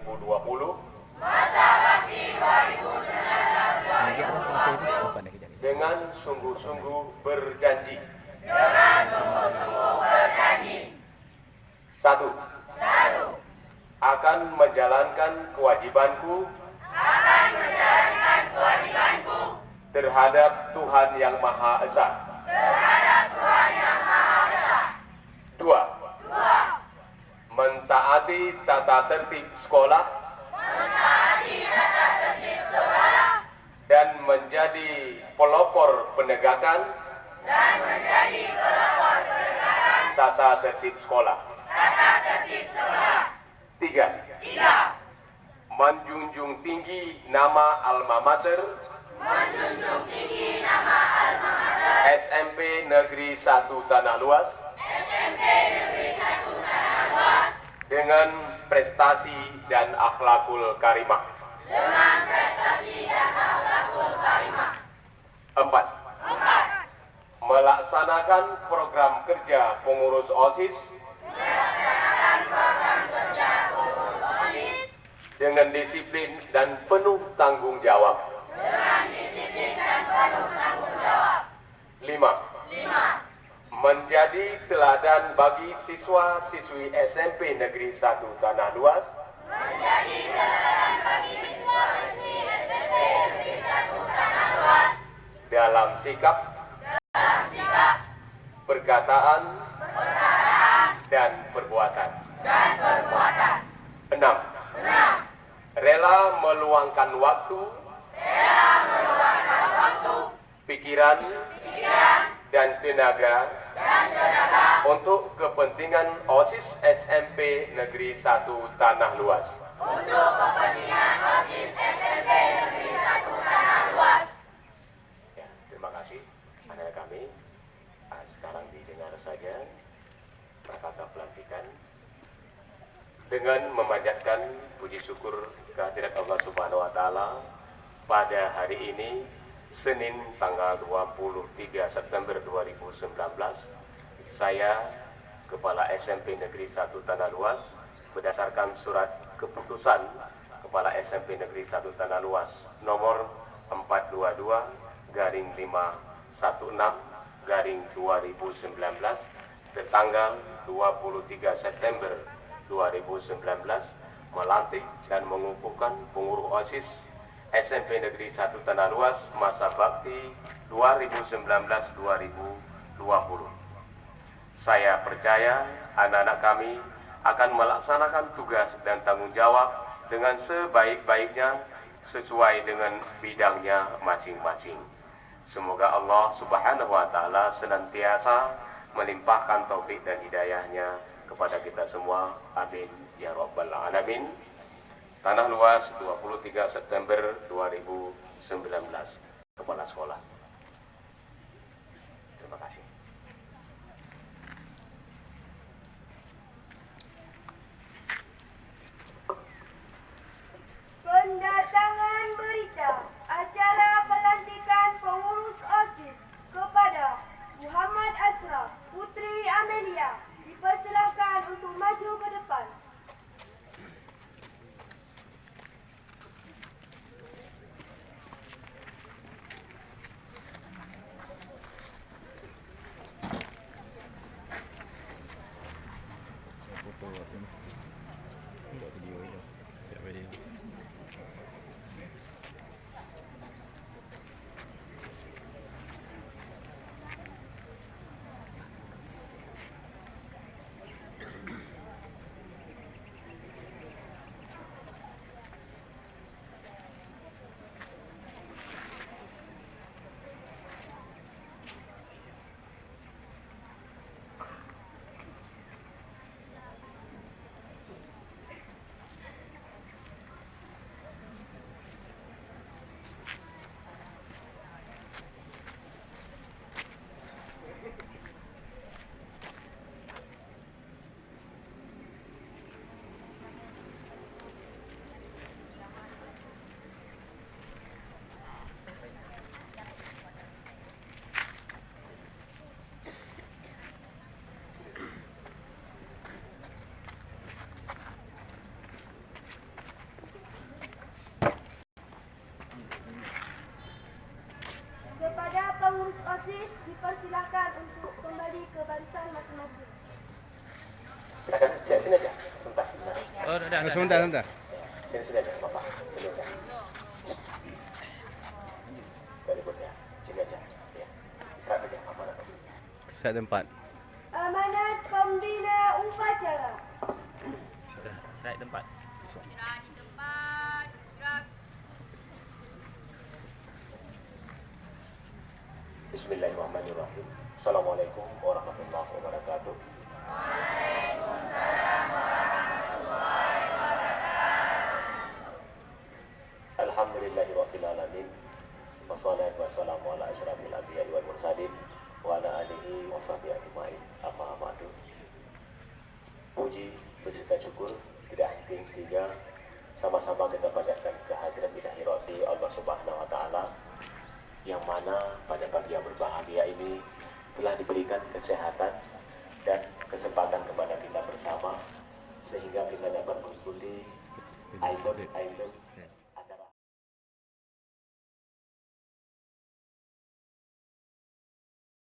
2020 Masa Bakti 2019-2020 dengan sungguh-sungguh berjanji. Satu, akan menjalankan kewajibanku terhadap Tuhan Yang Maha Esa. Dua, mentaati tata tertib sekolah dan menjadi pelopor penegakan tata tertib sekolah. Tiga, menjunjung tinggi nama alma mater SMP Negeri 1 Tanah Luas dengan prestasi dan akhlakul karimah. Empat, melaksanakan program kerja pengurus OSIS dengan disiplin dan penuh tanggung jawab. Lima, menjadi teladan bagi siswa-siswi SMP Negeri 1 Tanah Luas dalam sikap, perkataan, dan perbuatan. Enam, rela meluangkan waktu, pikiran, dan tenaga untuk kepentingan OSIS SMP Negeri 1 Tanah Luas. Ya, terima kasih anak kami. Sekarang didengar saja kata pelantikan dengan memanjatkan puji syukur kehadirat Allah Subhanahu wa taala pada hari ini Senin tanggal 23 September 2019. Saya Kepala SMP Negeri 1 Tanah Luas berdasarkan surat keputusan Kepala SMP Negeri 1 Tanah Luas nomor 422/516/2019 tertanggal 23 September 2019 melantik dan mengukuhkan pengurus OSIS SMP Negeri 1 Tanah Luas masa bakti 2019-2020. Saya percaya anak-anak kami akan melaksanakan tugas dan tanggung jawab dengan sebaik-baiknya sesuai dengan bidangnya masing-masing. Semoga Allah Subhanahu wa taala senantiasa melimpahkan taufik dan hidayahnya kepada kita semua. Amin ya rabbal alamin. Tanah Luas 23 September 2019. Kepala Sekolah. Terima kasih. Pendatangan berita acara pelantikan pengurus OSIS kepada Muhammad Asraf Putri Amelia dipersilakan untuk maju ke depan. Sebentar. Sini sini aja, Bapak. Sini aja. Berikutnya, sini aja. Ya. Istirahat aja, amanat. Saya tempat. Amanat pembina upacara. Saya tempat. Bismillahirrahmanirrahim. Assalamualaikum warahmatullahi wabarakatuh. Alhamdulillahirabbil alamin. Wassalatu wassalamu ala asyrafil anbiya'i wal mursalin wa ala alihi wa sahbihi ajmain. Amma ba'du. Puji beserta syukur tidak henti-hentinya sama-sama kita panjatkan kehadiran ilahi roti Allah Subhanahu wa taala, yang mana pada pagi yang berbahagia ini telah diberikan kesehatan dan kesempatan kepada kita bersama sehingga kita dapat mengikuti Island